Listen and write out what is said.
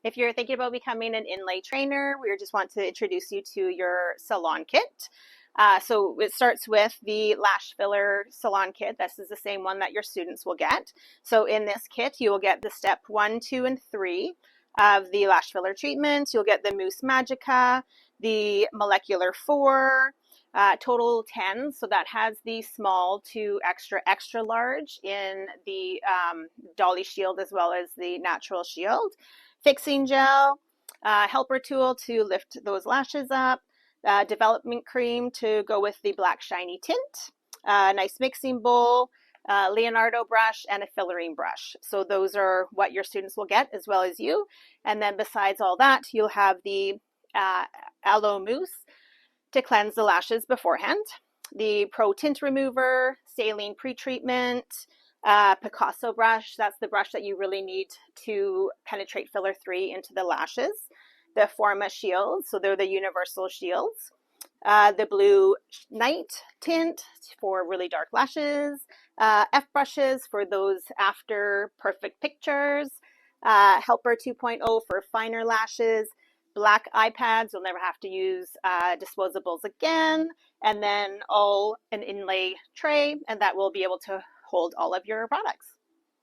If you're thinking about becoming an inlay trainer, we just want to introduce you to your salon kit. So it starts with the Lash Filler Salon Kit. This is the same one that your students will get. So in this kit, you will get the step 1, 2, and 3 of the lash filler treatment. You'll get the Mousse Magica, the Molecular 4, total 10. So that has the small to extra large in the Dolly Shield as well as the Natural Shield. Fixing gel, helper tool to lift those lashes up, development cream to go with the black shiny tint, nice mixing bowl, Leonardo brush, and a fillering brush. So those are what your students will get as well as you. And then besides all that, you'll have the aloe mousse to cleanse the lashes beforehand, the Pro Tint Remover, saline pre-treatment, Picasso brush, that's the brush that you really need to penetrate filler 3 into the lashes, the Forma shield, so they're the universal shields, the blue night tint for really dark lashes, F brushes for those after perfect pictures, Helper 2.0 for finer lashes, black iPads, you'll never have to use disposables again, and then all an inlay tray, and that will be able to hold all of your products.